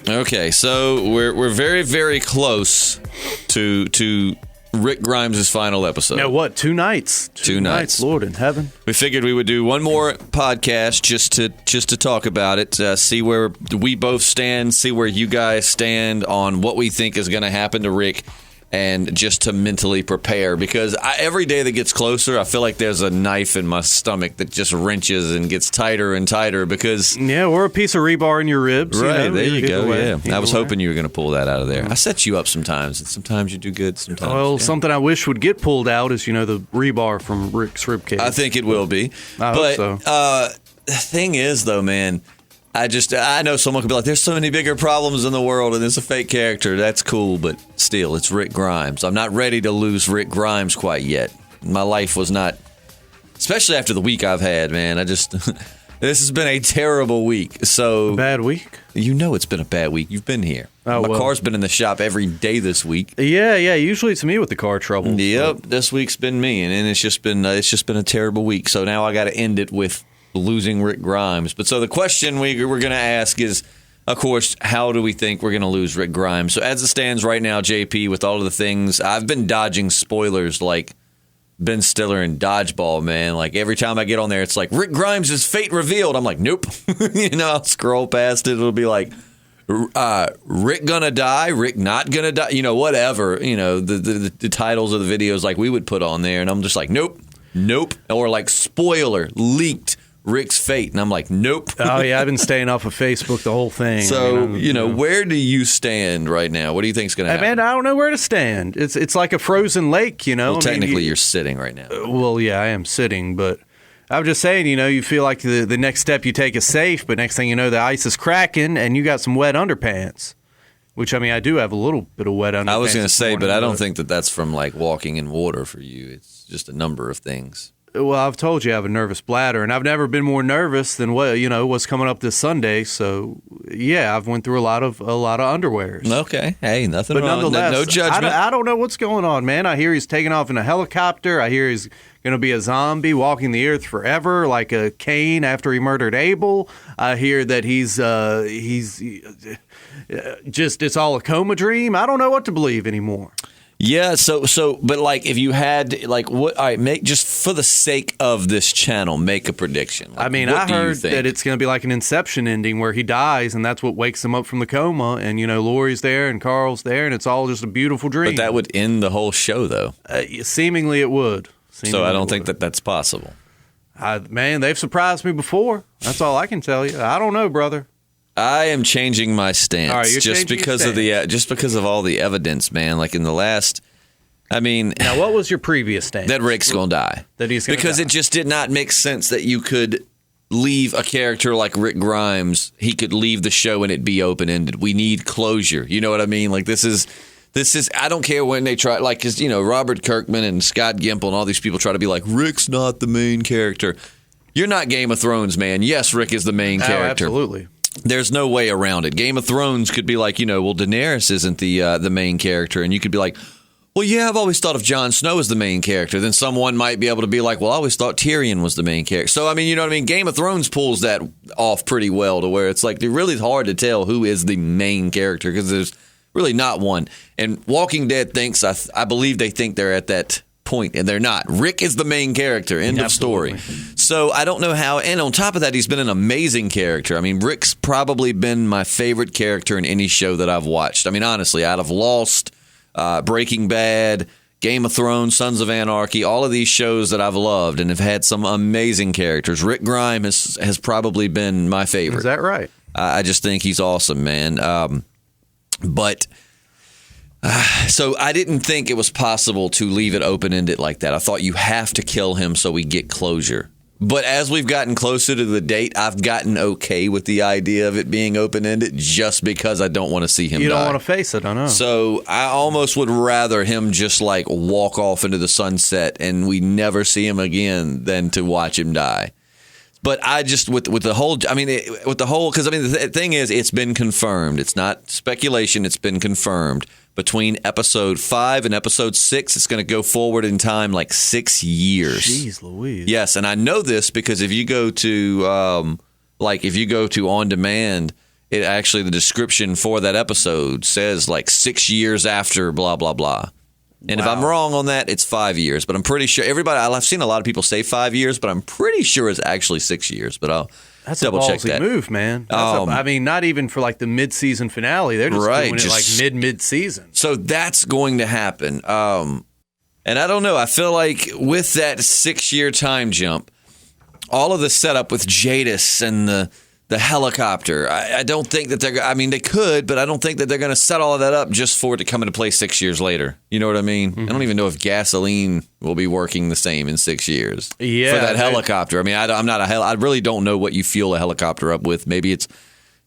Okay, so we're very, very close to Rick Grimes' final episode. Now what? 2 nights. Two nights. Lord in heaven. We figured we would do one more podcast just to talk about it, see where we both stand, see where you guys stand on what we think is going to happen to Rick, and just to mentally prepare. Because every day that gets closer, I feel like there's a knife in my stomach that just wrenches and gets tighter and tighter because... Yeah, or a piece of rebar in your ribs. Right, there you go, yeah. I was hoping you were going to pull that out of there. I set you up sometimes, and sometimes you do good, sometimes... Well, something I wish would get pulled out is, the rebar from Rick's ribcage. I think it will be. I hope so. The thing is, though, man... I know someone could be like, there's so many bigger problems in the world and it's a fake character. That's cool, but still, it's Rick Grimes. I'm not ready to lose Rick Grimes quite yet. My life was not, especially after the week I've had, man. this has been a terrible week. So a bad week? It's been a bad week. You've been here. My car's been in the shop every day this week. Yeah. Usually it's me with the car trouble. Yep, this week's been me, and it's just been a terrible week. So now I got to end it with losing Rick Grimes. But so the question we're going to ask is, of course, how do we think we're going to lose Rick Grimes? So as it stands right now, JP, with all of the things, I've been dodging spoilers like Ben Stiller in Dodgeball, man. Like every time I get on there, it's like, Rick Grimes' fate revealed. I'm like, nope. I'll scroll past it. It'll be like, Rick gonna die, Rick not gonna die, whatever. The titles of the videos like we would put on there. And I'm just like, nope. Or like, spoiler, leaked Rick's fate, and I'm like, nope. Oh yeah, I've been staying off of Facebook the whole thing. So where do you stand right now? What do you think's going to happen? Man, I don't know where to stand. It's like a frozen lake, Well, technically, you're sitting right now. Well, yeah, I am sitting, but I'm just saying, you feel like the next step you take is safe, but next thing you know, the ice is cracking, and you got some wet underpants. Which, I do have a little bit of wet underpants. I was going to say, but I don't think that's from like walking in water for you. It's just a number of things. Well, I've told you I have a nervous bladder, and I've never been more nervous than what's coming up this Sunday. So, yeah, I've went through a lot of underwears. Okay, hey, nothing but wrong. Nonetheless, no judgment. I don't know what's going on, man. I hear he's taking off in a helicopter. I hear he's going to be a zombie walking the earth forever, like a Cain after he murdered Abel. I hear that he's just it's all a coma dream. I don't know what to believe anymore. Yeah, but like if you had like what? All right, make just for the sake of this channel, make a prediction. Like, I heard that it's going to be like an Inception ending where he dies, and that's what wakes him up from the coma. And Lori's there and Carl's there, and it's all just a beautiful dream. But that would end the whole show, though. Seemingly, it would. So I don't think that's possible. Man, they've surprised me before. That's all I can tell you. I don't know, brother. I am changing my stance. All right, you're just because of just because of all the evidence, man. Like in the last, now what was your previous stance? That Rick's gonna die. That he's gonna because die. It just did not make sense that you could leave a character like Rick Grimes. He could leave the show and it be open ended. We need closure. You know what I mean? Like this is. I don't care when they try, like, because Robert Kirkman and Scott Gimple and all these people try to be like, Rick's not the main character. You're not Game of Thrones, man. Yes, Rick is the main character. Absolutely. There's no way around it. Game of Thrones could be like, well, Daenerys isn't the main character. And you could be like, well, yeah, I've always thought of Jon Snow as the main character. Then someone might be able to be like, well, I always thought Tyrion was the main character. So, you know what I mean? Game of Thrones pulls that off pretty well to where it's like, it's really hard to tell who is the main character because there's really not one. And Walking Dead thinks, I believe they think they're at that point, and they're not. Rick is the main character. End of story. So I don't know how. And on top of that, he's been an amazing character. Rick's probably been my favorite character in any show that I've watched. Honestly, out of Lost, Breaking Bad, Game of Thrones, Sons of Anarchy, all of these shows that I've loved and have had some amazing characters. Rick Grimes has probably been my favorite. Is that right? I just think he's awesome, man. So I didn't think it was possible to leave it open-ended like that. I thought you have to kill him so we get closure. But as we've gotten closer to the date, I've gotten okay with the idea of it being open-ended just because I don't want to see him die. You don't want to face it, I know. So I almost would rather him just like walk off into the sunset and we never see him again than to watch him die. But I just, with the whole, because the thing is, it's been confirmed. It's not speculation. It's been confirmed. Between episode 5 and episode 6, it's going to go forward in time like 6 years. Jeez Louise. Yes, and I know this because if you go to On Demand it actually, the description for that episode says like 6 years after blah, blah, blah. And if I'm wrong on that, it's 5 years. But I'm pretty sure I've seen a lot of people say 5 years, but I'm pretty sure it's actually 6 years. But I'll double check that. That's a ballsy move, man. I mean, not even for like the mid-season finale. They're just doing it like mid-season. So that's going to happen. And I don't know. I feel like with that 6-year time jump, all of the setup with Jadis and the helicopter, I don't think that they could, but I don't think that they're going to set all of that up just for it to come into play 6 years later. You know what I mean? Mm-hmm. I don't even know if gasoline will be working the same in 6 years. Yeah, for that helicopter. I mean, I really don't know what you fuel a helicopter up with. Maybe it's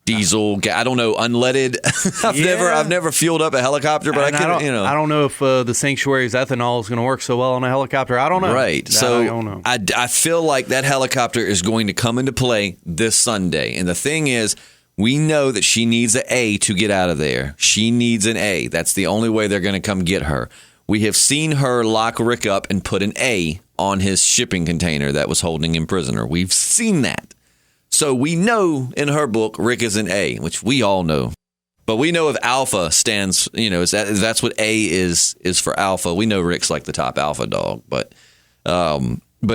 diesel, I don't know, unleaded. I've never fueled up a helicopter, but I don't know if the Sanctuary's ethanol is going to work so well on a helicopter. I don't know. Right. So I don't know. I feel like that helicopter is going to come into play this Sunday. And the thing is, we know that she needs an A to get out of there. She needs an A. That's the only way they're going to come get her. We have seen her lock Rick up and put an A on his shipping container that was holding him prisoner. We've seen that. So we know in her book, Rick is an A, which we all know. But we know if Alpha stands, that's what A is for Alpha. We know Rick's like the top alpha dog. But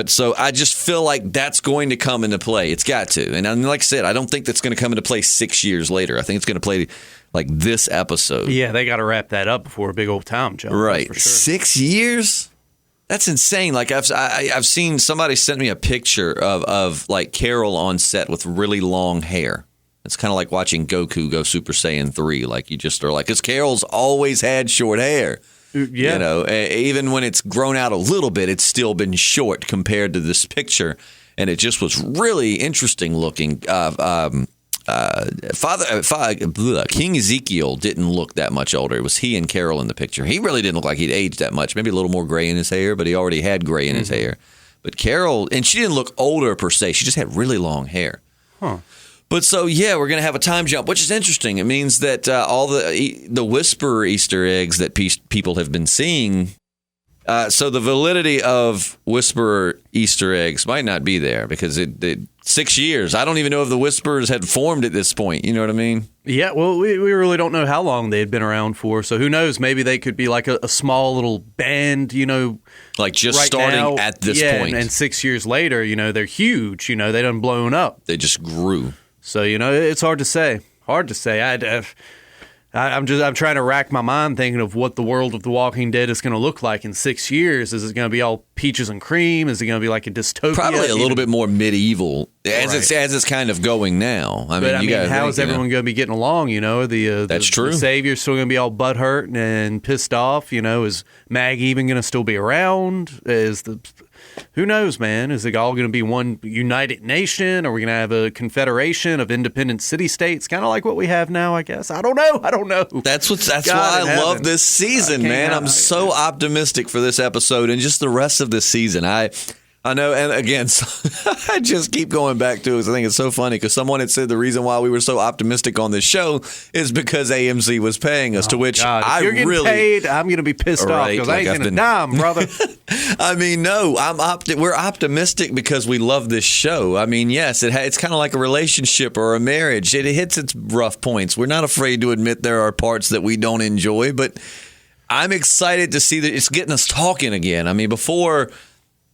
so I just feel like that's going to come into play. It's got to. And like I said, I don't think that's going to come into play 6 years later. I think it's going to play like this episode. Yeah, they got to wrap that up before a big old time jump. Right. For sure. 6 years? That's insane. Like I've seen somebody sent me a picture of like Carol on set with really long hair. It's kind of like watching Goku go Super Saiyan 3. Like you just are like, because Carol's always had short hair. Yeah. Even when it's grown out a little bit, it's still been short compared to this picture. And it just was really interesting looking. King Ezekiel didn't look that much older. It was he and Carol in the picture. He really didn't look like he'd aged that much. Maybe a little more gray in his hair, but he already had gray in his hair. But Carol, and she didn't look older per se. She just had really long hair. Huh. But so, yeah, we're going to have a time jump, which is interesting. It means that all the Whisperer Easter eggs that people have been seeing, so the validity of Whisperer Easter eggs might not be there because it 6 years. I don't even know if the Whisperers had formed at this point. You know what I mean? Yeah, well, we really don't know how long they had been around for. So who knows? Maybe they could be like a small little band, like just right starting now, at this point. And 6 years later, they're huge. They done blown up. They just grew. So, it's hard to say. I'm trying to rack my mind thinking of what the world of The Walking Dead is going to look like in 6 years. Is it going to be all peaches and cream? Is it going to be like a dystopia? Probably a little bit more medieval as it's kind of going now. How is everyone going to be getting along? That's true. The Savior's still going to be all butthurt and pissed off. Is Maggie even going to still be around? Who knows, man? Is it all going to be one united nation? Are we going to have a confederation of independent city-states, kind of like what we have now, I guess? I don't know. That's why I love this season, man. I'm so optimistic for this episode and just the rest of this season. I know, and again, I just keep going back to it because I think it's so funny because someone had said the reason why we were so optimistic on this show is because AMC was paying us, to which God. If you're getting paid, I'm going to be pissed off because I ain't going to dime, brother. I mean, no, we're optimistic because we love this show. I mean, yes, it's kind of like a relationship or a marriage. It hits its rough points. We're not afraid to admit there are parts that we don't enjoy, but I'm excited to see that it's getting us talking again. I mean, before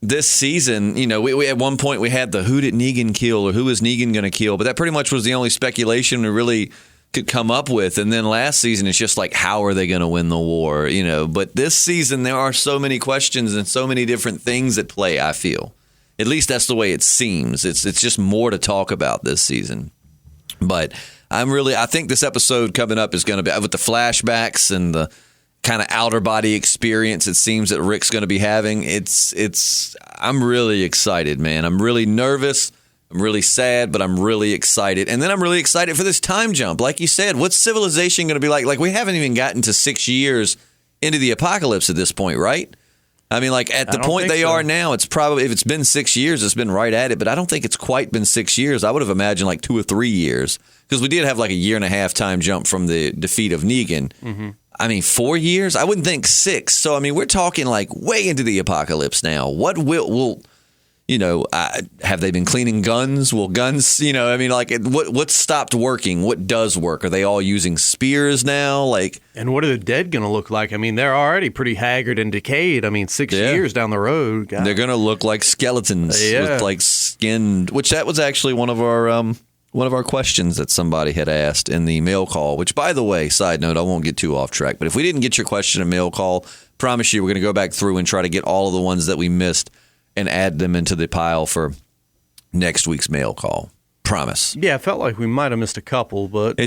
this season, we at one point we had the who did Negan kill or who is Negan going to kill, but that pretty much was the only speculation we really could come up with. And then last season, it's just like, how are they going to win the war? But this season, there are so many questions and so many different things at play, I feel. At least that's the way it seems. It's just more to talk about this season. But I think this episode coming up is going to be with the flashbacks and the kind of outer body experience it seems that Rick's going to be having. I'm really excited, man. I'm really nervous. I'm really sad, but I'm really excited. And then I'm really excited for this time jump. Like you said, what's civilization going to be like? Like, we haven't even gotten to 6 years into the apocalypse at this point, right? I mean, like, at the point they are now, it's probably, if it's been 6 years, it's been right at it. But I don't think it's quite been 6 years. I would have imagined like 2 or 3 years. Because we did have like a 1.5 year time jump from the defeat of Negan. Mm-hmm. I mean, 4 years? I wouldn't think 6. So, I mean, we're talking like way into the apocalypse now. What will have they been cleaning guns? Will guns, what stopped working? What does work? Are they all using spears now? And what are the dead going to look like? I mean, they're already pretty haggard and decayed. I mean, 6 years down the road. God. They're going to look like skeletons with skin, which that was actually one of our questions that somebody had asked in the mail call, which, by the way, side note, I won't get too off track, but if we didn't get your question in mail call, promise you we're going to go back through and try to get all of the ones that we missed and add them into the pile for next week's mail call. Promise. Yeah, I felt like we might have missed a couple, but we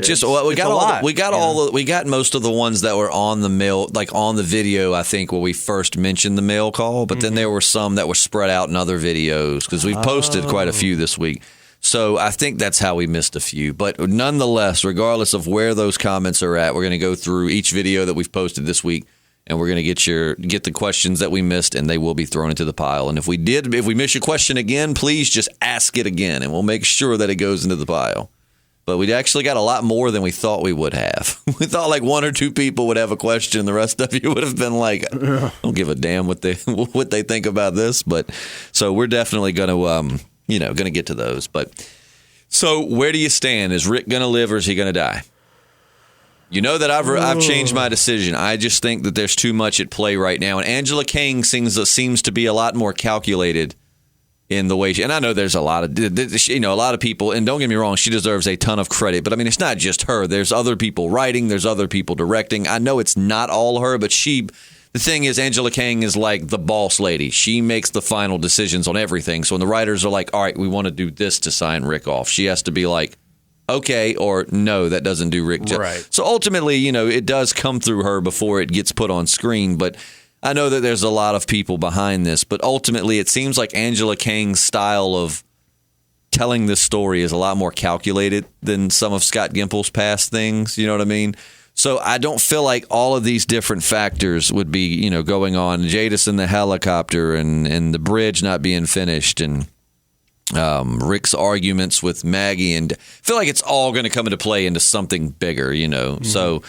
got most of the ones that were on the mail, like on the video, I think, where we first mentioned the mail call, but then there were some that were spread out in other videos because we've posted quite a few this week. So I think that's how we missed a few. But nonetheless, regardless of where those comments are at, we're going to go through each video that we've posted this week, and we're going to get the questions that we missed, and they will be thrown into the pile. And if we miss your question again, please just ask it again, and we'll make sure that it goes into the pile. But we actually got a lot more than we thought we would have. We thought like one or two people would have a question. The rest of you would have been like, I don't give a damn what they think about this. But so we're definitely going to get to those. But so where do you stand? Is Rick going to live or is he going to die? You know that I've changed my decision. I just think that there's too much at play right now. And Angela Kang seems to be a lot more calculated in the way and I know there's a lot of people, and don't get me wrong, she deserves a ton of credit. But I mean, it's not just her. There's other people writing. There's other people directing. I know it's not all her, but the thing is, Angela Kang is like the boss lady. She makes the final decisions on everything. So when the writers are like, all right, we want to do this to sign Rick off, she has to be like, okay, or no, that doesn't do Rick justice. Right. So ultimately, it does come through her before it gets put on screen. But I know that there's a lot of people behind this. But ultimately, it seems like Angela Kang's style of telling this story is a lot more calculated than some of Scott Gimple's past things. You know what I mean? So I don't feel like all of these different factors would be, going on. Jadis in the helicopter and the bridge not being finished and Rick's arguments with Maggie, and I feel like it's all going to come into play into something bigger, Mm-hmm. So,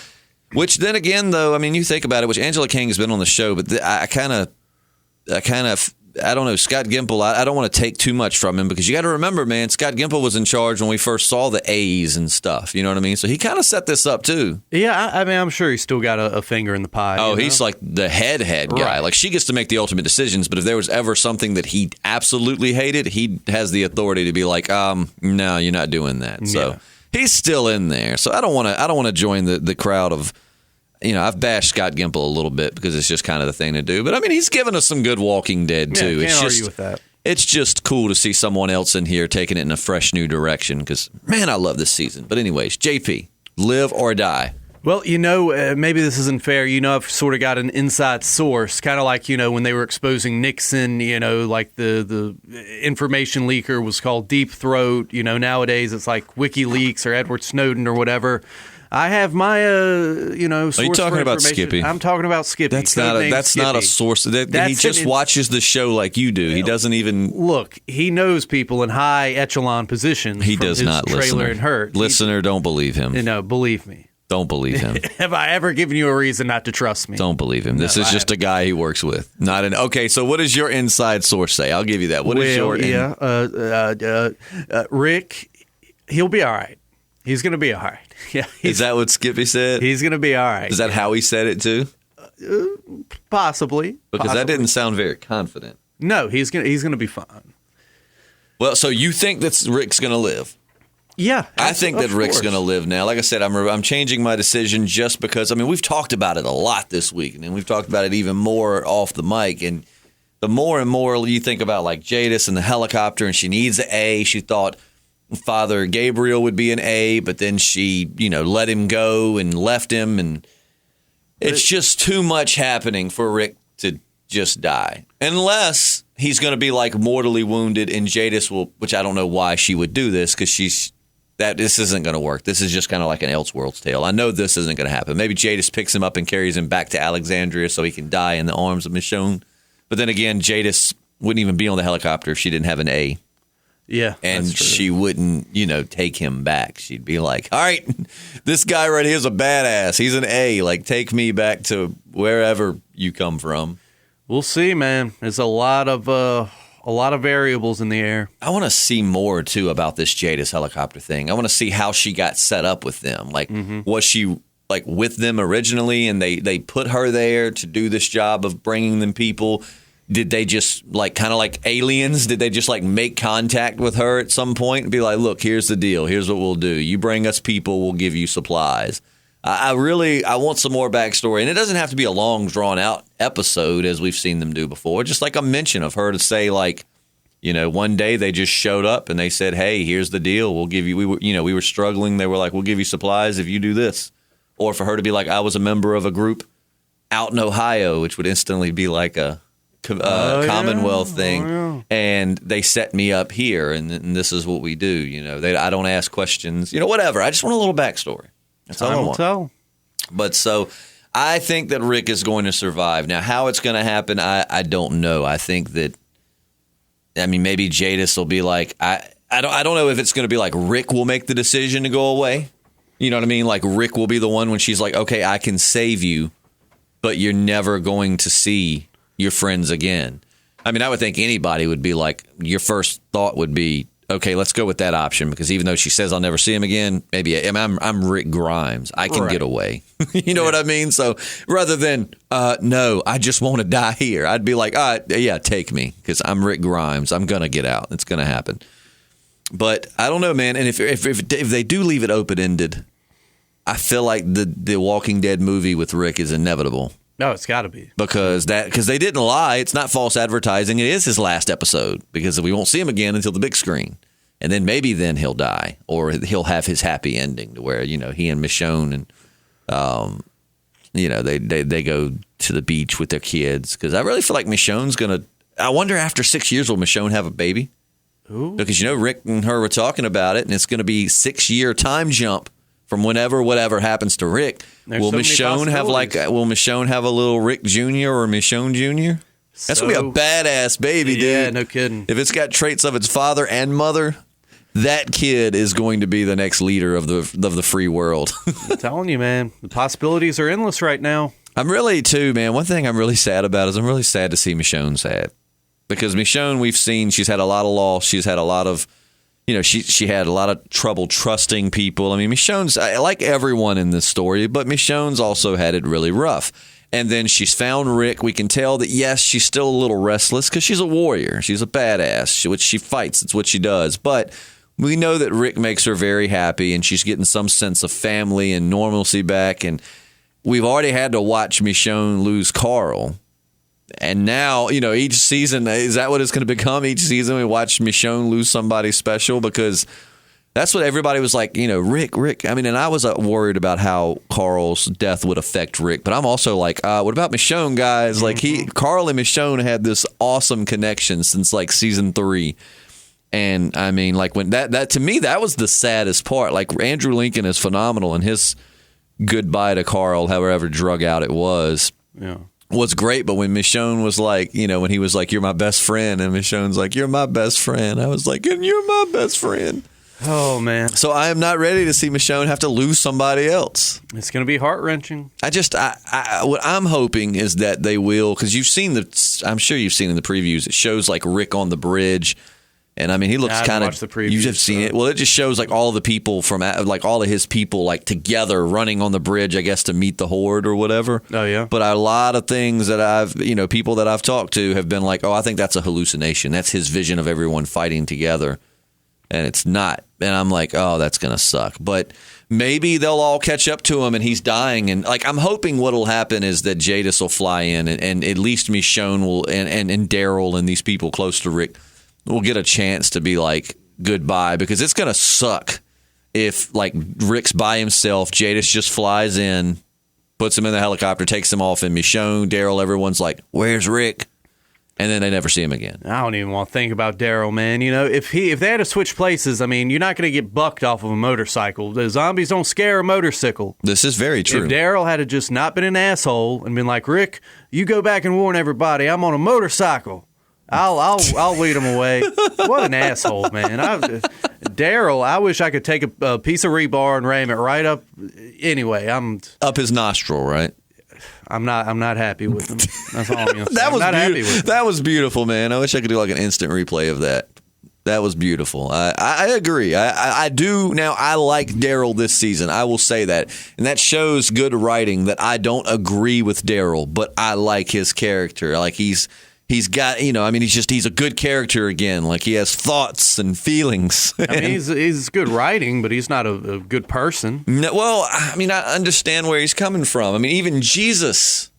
which then again, though, I mean, you think about it, which Angela Kang has been on the show, but I don't know, Scott Gimple, I don't want to take too much from him because you got to remember, man, Scott Gimple was in charge when we first saw the A's and stuff. You know what I mean? So he kind of set this up too. Yeah, I mean, I'm sure he's still got a finger in the pie. Oh, he's like the head guy. Right. Like she gets to make the ultimate decisions, but if there was ever something that he absolutely hated, he has the authority to be like, no, you're not doing that. So he's still in there. So I don't want to join the crowd of, I've bashed Scott Gimple a little bit because it's just kind of the thing to do. But, I mean, he's given us some good Walking Dead, too. Can't argue with that. It's just cool to see someone else in here taking it in a fresh new direction because, man, I love this season. But anyways, JP, live or die? Well, maybe this isn't fair. I've sort of got an inside source, kind of like, when they were exposing Nixon, like the information leaker was called Deep Throat. Nowadays it's like WikiLeaks or Edward Snowden or whatever. I have my, source. Are you talking about Skippy? I'm talking about Skippy. That's not a source. He just watches the show like you do. He doesn't even look. He knows people in high echelon positions. He does not. Trailer and Hurt. Listener, don't believe him. No, believe me. Don't believe him. Have I ever given you a reason not to trust me? Don't believe him. This is just a guy he works with. Okay, so what does your inside source say? I'll give you that. What is your Rick, he'll be all right. He's going to be all right. Yeah. Is that what Skippy said? He's going to be all right. Is that how he said it too? Possibly. Because that didn't sound very confident. No, he's going to be fine. Well, so you think that Rick's going to live? Yeah. I think that Rick's going to live now. Like I said, I'm changing my decision just because, I mean, we've talked about it a lot this week, and we've talked about it even more off the mic. And the more and more you think about like Jadis and the helicopter, and she needs an A, she thought Father Gabriel would be an A, but then she, let him go and left him. And it's just too much happening for Rick to just die. Unless he's going to be like mortally wounded and Jadis will, which I don't know why she would do this because this isn't going to work. This is just kind of like an Elseworlds tale. I know this isn't going to happen. Maybe Jadis picks him up and carries him back to Alexandria so he can die in the arms of Michonne. But then again, Jadis wouldn't even be on the helicopter if she didn't have an A. Yeah, and she wouldn't, take him back. She'd be like, all right, this guy right here is a badass. He's an A. Like, take me back to wherever you come from. We'll see, man. There's a lot of A lot of variables in the air. I want to see more, too, about this Jadis helicopter thing. I want to see how she got set up with them. Like, was she, like, with them originally, and they put her there to do this job of bringing them people? Did they just, like, kind of like aliens? Did they just, like, make contact with her at some point and be like, look, here's the deal. Here's what we'll do. You bring us people, we'll give you supplies. I want some more backstory. And it doesn't have to be a long, drawn-out episode as we've seen them do before. Just like a mention of her to say, like, you know, one day they just showed up and they said, hey, here's the deal. We'll give you, we were struggling. They were like, we'll give you supplies if you do this. Or for her to be like, I was a member of a group out in Ohio, which would instantly be like a Commonwealth thing. Yeah. And they set me up here, and this is what we do. You know, I don't ask questions, whatever. I just want a little backstory. That's all I want. Tell. But so I think that Rick is going to survive. Now, how it's going to happen, I don't know. I think that, maybe Jadis will be like, I don't know if it's going to be like Rick will make the decision to go away. You know what I mean? Like Rick will be the one when she's like, okay, I can save you, but you're never going to see your friends again. I would think anybody would be like, your first thought would be, okay, let's go with that option, because even though she says I'll never see him again, maybe I'm Rick Grimes. I can get away. You know what I mean? So rather than, no, I just want to die here, I'd be like, yeah, take me, because I'm Rick Grimes. I'm going to get out. It's going to happen. But I don't know, man. And if they do leave it open-ended, I feel like the Walking Dead movie with Rick is inevitable. No, it's got to be. Because they didn't lie. It's not false advertising. It is his last episode, because we won't see him again until the big screen. And then maybe then he'll die, or he'll have his happy ending to where, he and Michonne and, they go to the beach with their kids. Because I really feel like Michonne's going to – I wonder after 6 years will Michonne have a baby? Ooh. Because, Rick and her were talking about it, and it's going to be 6-year time jump from whatever happens to Rick. Will Michonne have a little Rick Jr. or Michonne Jr.? That's going to be a badass baby, dude. Yeah, no kidding. If it's got traits of its father and mother, that kid is going to be the next leader of the free world. I'm telling you, man. The possibilities are endless right now. I'm really, too, man. One thing I'm really sad about is I'm really sad to see Michonne sad. Because Michonne, we've seen, she's had a lot of loss. She's had a lot of... she had a lot of trouble trusting people. Michonne's like everyone in this story, but Michonne's also had it really rough. And then she's found Rick. We can tell that, yes, she's still a little restless because she's a warrior. She's a badass, which she fights. It's what she does. But we know that Rick makes her very happy, and she's getting some sense of family and normalcy back. And we've already had to watch Michonne lose Carl. And now, each season, is that what it's going to become? Each season we watch Michonne lose somebody special, because that's what everybody was like, Rick. And I was worried about how Carl's death would affect Rick. But I'm also like, what about Michonne, guys? Like Carl and Michonne had this awesome connection since like season 3. And when that to me, that was the saddest part. Like Andrew Lincoln is phenomenal, and his goodbye to Carl, however drug out it was. Yeah. Was great, but when Michonne was like, when he was like, you're my best friend, and Michonne's like, you're my best friend, I was like, and you're my best friend. Oh, man. So I am not ready to see Michonne have to lose somebody else. It's going to be heart-wrenching. What I'm hoping is that they will, because I'm sure you've seen in the previews, it shows like Rick on the bridge. And he looks kind of. You've just seen it. Well, it just shows like all the people from like all of his people like together running on the bridge, I guess, to meet the horde or whatever. Oh yeah. But a lot of things that people that I've talked to have been like, oh, I think that's a hallucination. That's his vision of everyone fighting together, and it's not. And I'm like, oh, that's gonna suck. But maybe they'll all catch up to him, and he's dying. And like, I'm hoping what'll happen is that Jadis will fly in, and at least Michonne will, and Daryl and these people close to Rick we'll get a chance to be like goodbye, because it's going to suck if like Rick's by himself, Jadis just flies in, puts him in the helicopter, takes him off, and Michonne, Daryl, everyone's like, where's Rick? And then they never see him again. I don't even want to think about Daryl, man. If they had to switch places, you're not going to get bucked off of a motorcycle. The zombies don't scare a motorcycle. This is very true. If Daryl had just not been an asshole and been like, Rick, you go back and warn everybody, I'm on a motorcycle. I'll lead him away. What an asshole, man! Daryl, I wish I could take a piece of rebar and ram it right up. Anyway, I'm up his nostril, right? I'm not happy with them. That's all I'm going to say. That happy with them. That was beautiful, man. I wish I could do like an instant replay of that. That was beautiful. I agree. I do. Now, I like Daryl this season. I will say that. And that shows good writing that I don't agree with Daryl, but I like his character. Like he's got, he's a good character again. Like he has thoughts and feelings. I mean, he's good writing, but he's not a good person. No, well, I mean, I understand where he's coming from. I mean, even Jesus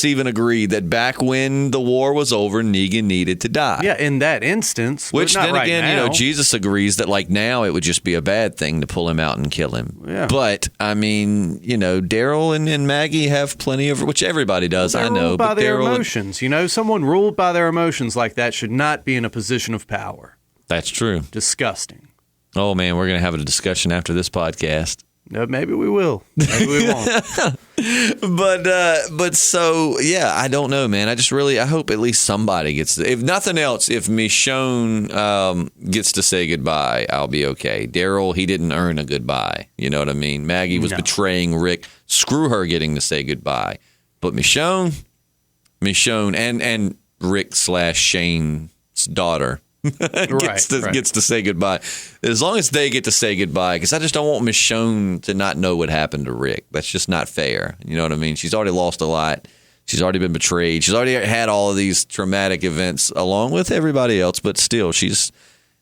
even agreed that back when the war was over, Negan needed to die. Yeah, in that instance. Which but not then right again, now. Jesus agrees that like now it would just be a bad thing to pull him out and kill him. Yeah. But I mean, Daryl and Maggie have plenty of, which everybody does. They're I know, ruled by but their Daryl, emotions. Someone ruled by their emotions like that should not be in a position of power. that's true. Disgusting. Oh man, we're gonna have a discussion after this podcast. No, maybe we will. Maybe we won't. But so yeah, I don't know, man. I hope at least somebody gets. If nothing else, if Michonne gets to say goodbye, I'll be okay. Daryl, he didn't earn a goodbye. You know what I mean? Maggie was betraying Rick. Screw her getting to say goodbye. But Michonne, and Rick / Shane's daughter. gets to say goodbye. As long as they get to say goodbye, because I just don't want Michonne to not know what happened to Rick. That's just not fair. You know what I mean? She's already lost a lot. She's already been betrayed. She's already had all of these traumatic events along with everybody else, but still, she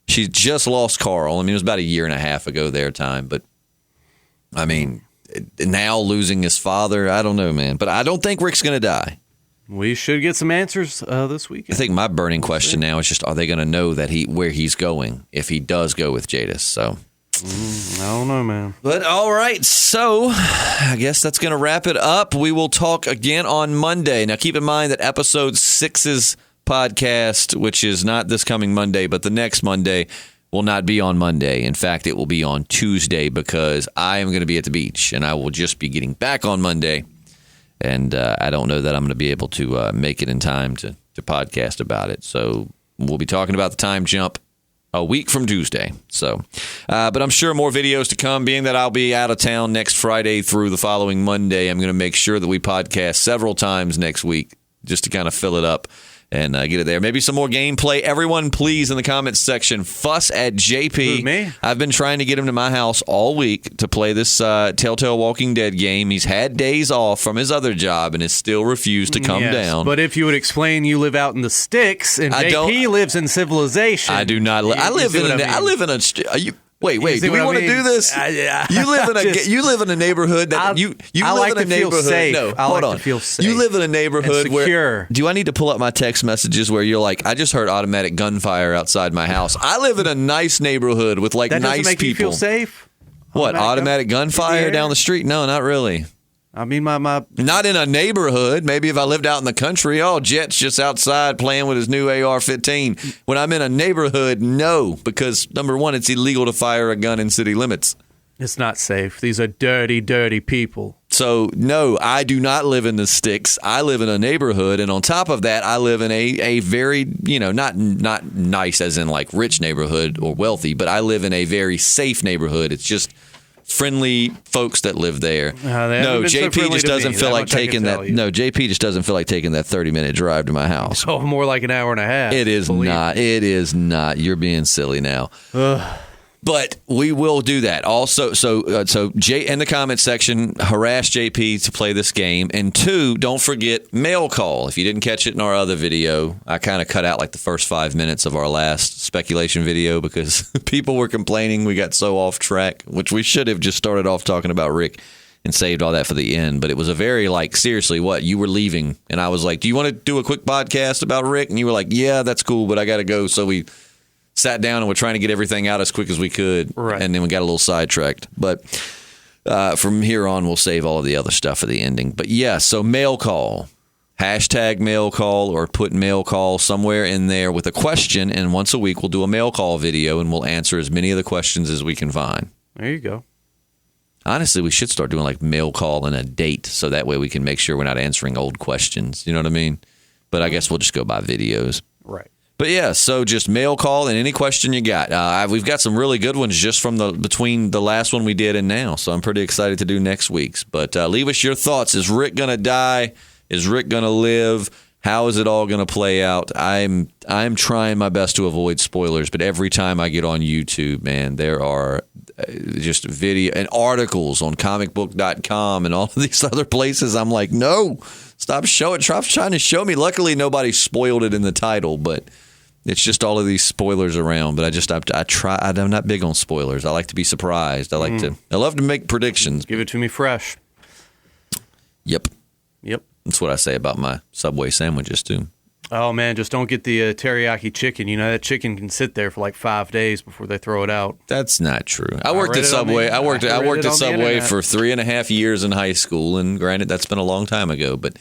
just lost Carl. I mean, it was about a year and a half ago their time, but I mean, now losing his father, I don't know, man. But I don't think Rick's going to die. We should get some answers this weekend. I think my burning question now is just, are they going to know that where he's going if he does go with Jadis? So I don't know, man. But all right, so I guess that's going to wrap it up. We will talk again on Monday. Now, keep in mind that episode 6's podcast, which is not this coming Monday, but the next Monday, will not be on Monday. In fact, it will be on Tuesday because I am going to be at the beach, and I will just be getting back on Monday. And I don't know that I'm going to be able to make it in time to podcast about it. So we'll be talking about the time jump a week from Tuesday. So, but I'm sure more videos to come. Being that I'll be out of town next Friday through the following Monday, I'm going to make sure that we podcast several times next week just to kind of fill it up and get it there. Maybe some more gameplay. Everyone, please, in the comments section, fuss at JP. Who, me? I've been trying to get him to my house all week to play this Telltale Walking Dead game. He's had days off from his other job and has still refused to come down. But if you would explain you live out in the sticks and JP lives in civilization. I do not. I live in a. Wait. Do we want to do this? You live in a neighborhood that you I live like in a to feel neighborhood. safe. No, I hold like on. to feel safe. You live in a neighborhood and where. secure. Do I need to pull up my text messages where you're like, I just heard automatic gunfire outside my house? I live in a nice neighborhood with like that nice doesn't make people. You feel safe? What, automatic gunfire down the street? No, not really. I mean, my not in a neighborhood. Maybe if I lived out in the country, Jet's just outside playing with his new AR-15. When I'm in a neighborhood, no, because number one, it's illegal to fire a gun in city limits. It's not safe. These are dirty, dirty people. So, no, I do not live in the sticks. I live in a neighborhood, and on top of that, I live in a very, not nice as in like rich neighborhood or wealthy, but I live in a very safe neighborhood. It's just friendly folks that live there. No, JP just doesn't feel like taking that. No, JP just doesn't feel like taking that 30-minute drive to my house. Oh, more like an hour and a half. It is not. It is not. You're being silly now. But we will do that. Also, so Jay in the comment section, harass JP to play this game. And 2, don't forget mail call. If you didn't catch it in our other video, I kind of cut out like the first 5 minutes of our last speculation video because people were complaining we got so off track, which we should have just started off talking about Rick and saved all that for the end. But it was a very seriously, what? You were leaving. And I was like, do you want to do a quick podcast about Rick? And you were like, yeah, that's cool, but I got to go. So we sat down and we're trying to get everything out as quick as we could. Right. And then we got a little sidetracked. But from here on, we'll save all of the other stuff for the ending. But yeah, so mail call. Hashtag mail call or put mail call somewhere in there with a question. And once a week, we'll do a mail call video and we'll answer as many of the questions as we can find. There you go. Honestly, we should start doing like mail call and a date so that way we can make sure we're not answering old questions. You know what I mean? But I guess we'll just go by videos. Right. But yeah, so just mail, call, and any question you got. We've got some really good ones just from between the last one we did and now. So I'm pretty excited to do next week's. But leave us your thoughts. Is Rick going to die? Is Rick going to live? How is it all going to play out? I'm trying my best to avoid spoilers, but every time I get on YouTube, man, there are just video and articles on comicbook.com and all of these other places. I'm like, no, stop trying to show me. Luckily, nobody spoiled it in the title, but it's just all of these spoilers around. But I'm not big on spoilers. I like to be surprised. I love to make predictions. Give it to me fresh. Yep. Yep. That's what I say about my Subway sandwiches, too. Oh, man, just don't get the teriyaki chicken. You know, that chicken can sit there for like 5 days before they throw it out. That's not true. I worked at Subway. I worked at Subway for 3.5 years in high school, and granted, that's been a long time ago, but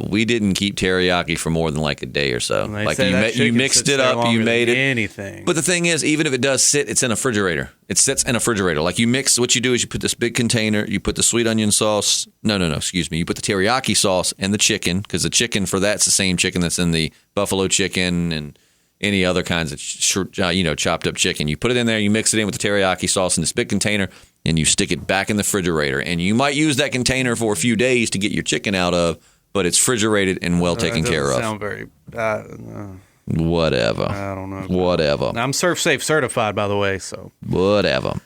we didn't keep teriyaki for more than like a day or so. Like you mixed it up, you made it. Anything. But the thing is, even if it does sit, it's in a refrigerator. It sits in a refrigerator. Like you mix, what you do is you put this big container, you put the sweet onion sauce. No, excuse me. You put the teriyaki sauce and the chicken, because the chicken for that's the same chicken that's in the buffalo chicken and any other kinds of chopped up chicken. You put it in there, you mix it in with the teriyaki sauce in this big container, and you stick it back in the refrigerator. And you might use that container for a few days to get your chicken out of, but it's refrigerated and well taken care of. Sound very. Whatever. I don't know. Whatever. I'm SurfSafe certified, by the way, so. Whatever.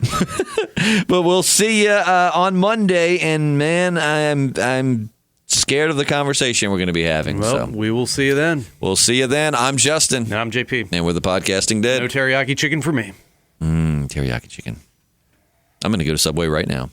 But we'll see you on Monday, and man, I'm scared of the conversation we're going to be having. Well, we will see you then. We'll see you then. I'm Justin. And I'm JP. And we're the Podcasting Dead. No teriyaki chicken for me. Teriyaki chicken. I'm going to go to Subway right now.